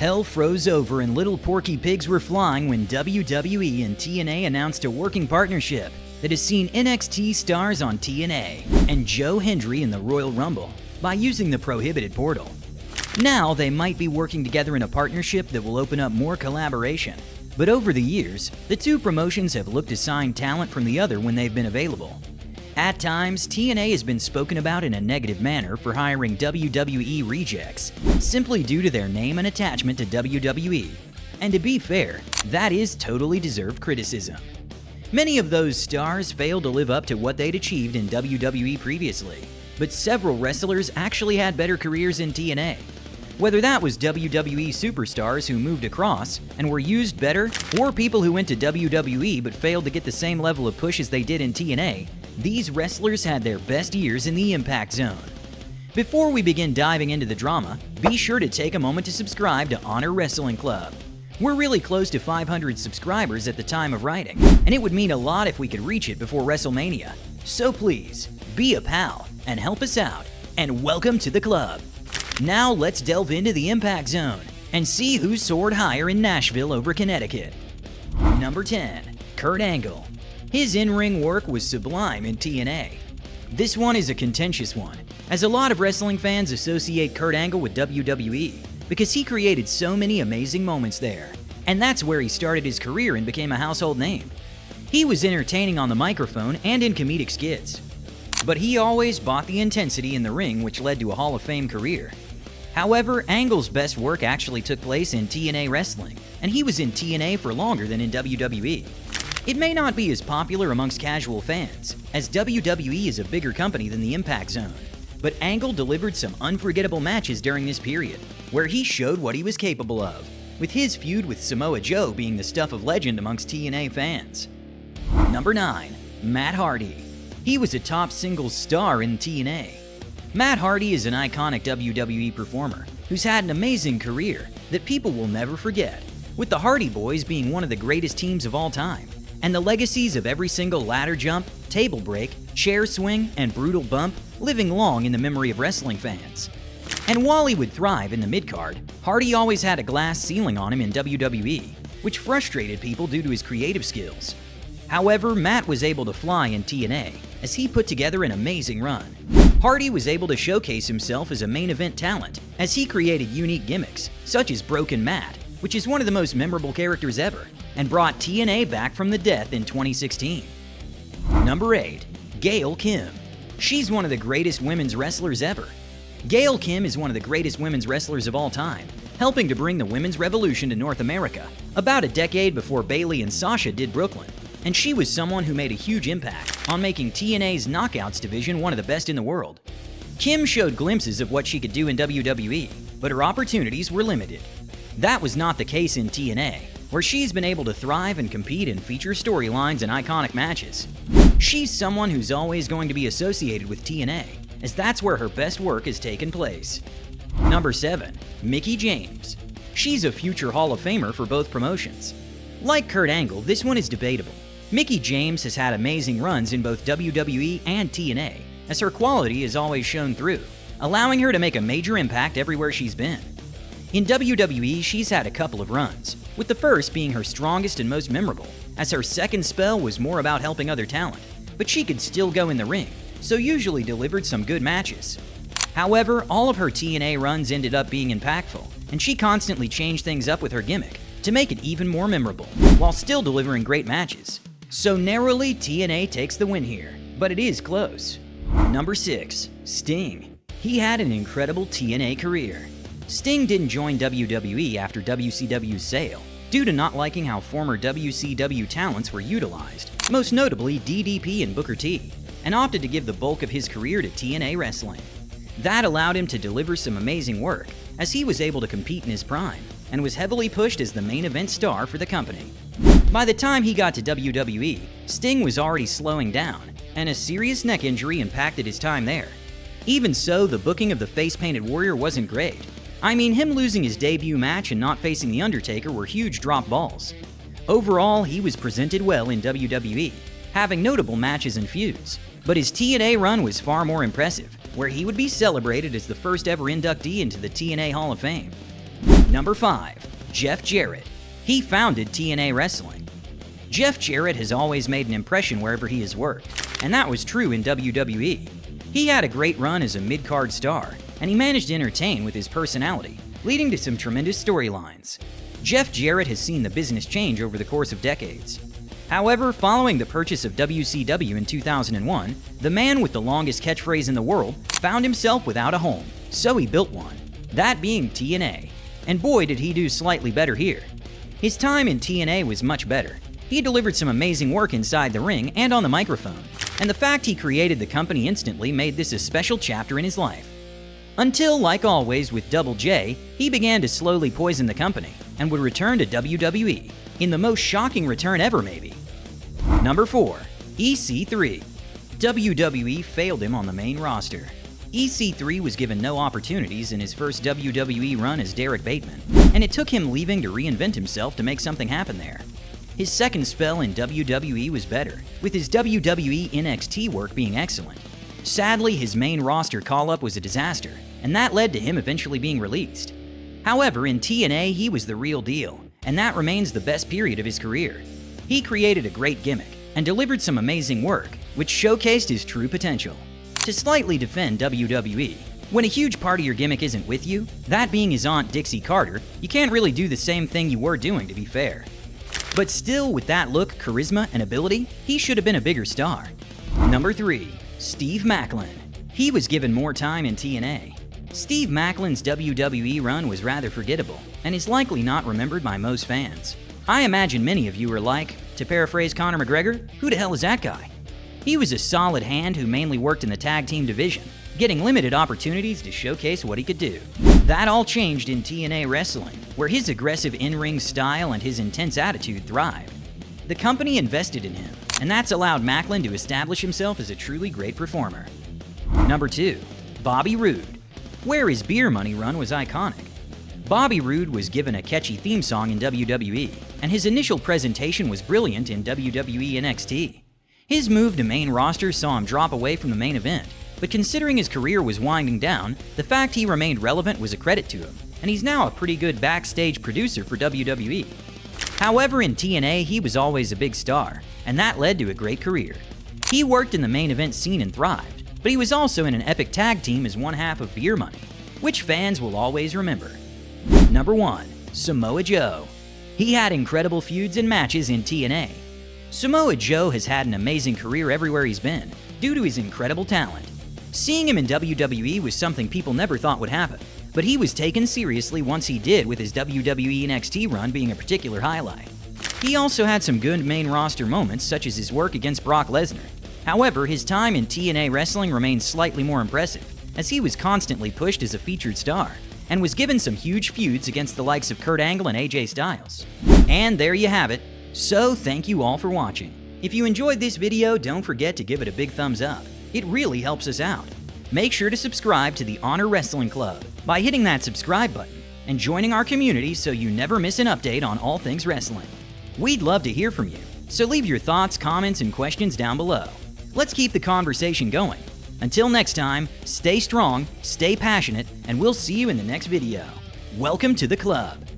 Hell froze over and little porky pigs were flying when WWE and TNA announced a working partnership that has seen NXT stars on TNA and Joe Hendry in the Royal Rumble by using the prohibited portal. Now they might be working together in a partnership that will open up more collaboration, but over the years, the two promotions have looked to sign talent from the other when they've been available. At times, TNA has been spoken about in a negative manner for hiring WWE rejects, simply due to their name and attachment to WWE. And to be fair, that is totally deserved criticism. Many of those stars failed to live up to what they'd achieved in WWE previously, but several wrestlers actually had better careers in TNA. Whether that was WWE Superstars who moved across and were used better, or people who went to WWE but failed to get the same level of push as they did in TNA, these wrestlers had their best years in the Impact Zone. Before we begin diving into the drama, be sure to take a moment to subscribe to Honor Wrestling Club. We're really close to 500 subscribers at the time of writing, and it would mean a lot if we could reach it before WrestleMania. So please, be a pal and help us out, and welcome to the club. Now let's delve into the Impact Zone and see who soared higher in Nashville over Connecticut. Number 10. Kurt Angle. His in-ring work was sublime in TNA. This one is a contentious one, as a lot of wrestling fans associate Kurt Angle with WWE because he created so many amazing moments there, and that's where he started his career and became a household name. He was entertaining on the microphone and in comedic skits, but he always bought the intensity in the ring, which led to a Hall of Fame career. However, Angle's best work actually took place in TNA wrestling, and he was in TNA for longer than in WWE. It may not be as popular amongst casual fans, as WWE is a bigger company than the Impact Zone, but Angle delivered some unforgettable matches during this period, where he showed what he was capable of, with his feud with Samoa Joe being the stuff of legend amongst TNA fans. Number 9. Matt Hardy. He was a top singles star in TNA. Matt Hardy is an iconic WWE performer who's had an amazing career that people will never forget, with the Hardy Boys being one of the greatest teams of all time, and the legacies of every single ladder jump, table break, chair swing, and brutal bump living long in the memory of wrestling fans. And while he would thrive in the mid-card, Hardy always had a glass ceiling on him in WWE, which frustrated people due to his creative skills. However, Matt was able to fly in TNA, as he put together an amazing run. Hardy was able to showcase himself as a main event talent, as he created unique gimmicks, such as Broken Matt, which is one of the most memorable characters ever, and brought TNA back from the death in 2016. Number 8. Gail Kim. She's one of the greatest women's wrestlers ever. Gail Kim is one of the greatest women's wrestlers of all time, helping to bring the women's revolution to North America about a decade before Bayley and Sasha did Brooklyn, and she was someone who made a huge impact on making TNA's Knockouts division one of the best in the world. Kim showed glimpses of what she could do in WWE, but her opportunities were limited. That was not the case in TNA, where she's been able to thrive and compete in feature storylines and iconic matches. She's someone who's always going to be associated with TNA, as that's where her best work has taken place. Number 7. Mickie James. She's a future Hall of Famer for both promotions. Like Kurt Angle, this one is debatable. Mickie James has had amazing runs in both WWE and TNA, as her quality has always shown through, allowing her to make a major impact everywhere she's been. In WWE, she's had a couple of runs, with the first being her strongest and most memorable, as her second spell was more about helping other talent, but she could still go in the ring, so usually delivered some good matches. However, all of her TNA runs ended up being impactful, and she constantly changed things up with her gimmick to make it even more memorable, while still delivering great matches. So narrowly, TNA takes the win here, but it is close. Number 6. Sting. He had an incredible TNA career. Sting didn't join WWE after WCW's sale, due to not liking how former WCW talents were utilized, most notably DDP and Booker T, and opted to give the bulk of his career to TNA wrestling. That allowed him to deliver some amazing work, as he was able to compete in his prime, and was heavily pushed as the main event star for the company. By the time he got to WWE, Sting was already slowing down, and a serious neck injury impacted his time there. Even so, the booking of the face-painted warrior wasn't great. I mean, him losing his debut match and not facing The Undertaker were huge drop balls. Overall, he was presented well in WWE, having notable matches and feuds, but his TNA run was far more impressive, where he would be celebrated as the first ever inductee into the TNA Hall of Fame. Number 5. Jeff Jarrett. He founded TNA Wrestling. Jeff Jarrett has always made an impression wherever he has worked, and that was true in WWE. He had a great run as a mid-card star, and he managed to entertain with his personality, leading to some tremendous storylines. Jeff Jarrett has seen the business change over the course of decades. However, following the purchase of WCW in 2001, the man with the longest catchphrase in the world found himself without a home, so he built one, that being TNA. And boy did he do slightly better here. His time in TNA was much better. He delivered some amazing work inside the ring and on the microphone, and the fact he created the company instantly made this a special chapter in his life. Until, like always with Double J, he began to slowly poison the company and would return to WWE, in the most shocking return ever maybe. Number 4. EC3. WWE failed him on the main roster. EC3 was given no opportunities in his first WWE run as Derek Bateman, and it took him leaving to reinvent himself to make something happen there. His second spell in WWE was better, with his WWE NXT work being excellent. Sadly, his main roster call-up was a disaster, and that led to him eventually being released. However, in TNA, he was the real deal, and that remains the best period of his career. He created a great gimmick and delivered some amazing work, which showcased his true potential. To slightly defend WWE, when a huge part of your gimmick isn't with you, that being his Aunt Dixie Carter, you can't really do the same thing you were doing, to be fair. But still, with that look, charisma, and ability, he should have been a bigger star. Number 3. Steve Maclin. He was given more time in TNA. Steve Maclin's WWE run was rather forgettable, and is likely not remembered by most fans. I imagine many of you are like, to paraphrase Conor McGregor, who the hell is that guy? He was a solid hand who mainly worked in the tag team division, getting limited opportunities to showcase what he could do. That all changed in TNA Wrestling, where his aggressive in-ring style and his intense attitude thrived. The company invested in him, and that's allowed Maclin to establish himself as a truly great performer. Number 2. Bobby Roode. Where his beer money run was iconic. Bobby Roode was given a catchy theme song in WWE, and his initial presentation was brilliant in WWE NXT. His move to main roster saw him drop away from the main event, but considering his career was winding down, the fact he remained relevant was a credit to him, and he's now a pretty good backstage producer for WWE. However, in TNA, he was always a big star, and that led to a great career. He worked in the main event scene and thrived, but he was also in an epic tag team as one half of Beer Money, which fans will always remember. Number 1. Samoa Joe. He had incredible feuds and matches in TNA. Samoa Joe has had an amazing career everywhere he's been, due to his incredible talent. Seeing him in WWE was something people never thought would happen, but he was taken seriously once he did, with his WWE NXT run being a particular highlight. He also had some good main roster moments, such as his work against Brock Lesnar. However, his time in TNA Wrestling remains slightly more impressive, as he was constantly pushed as a featured star, and was given some huge feuds against the likes of Kurt Angle and AJ Styles. And there you have it. So thank you all for watching. If you enjoyed this video, don't forget to give it a big thumbs up. It really helps us out. Make sure to subscribe to the Honor Wrestling Club by hitting that subscribe button and joining our community so you never miss an update on all things wrestling. We'd love to hear from you, so leave your thoughts, comments, and questions down below. Let's keep the conversation going. Until next time, stay strong, stay passionate, and we'll see you in the next video. Welcome to the club.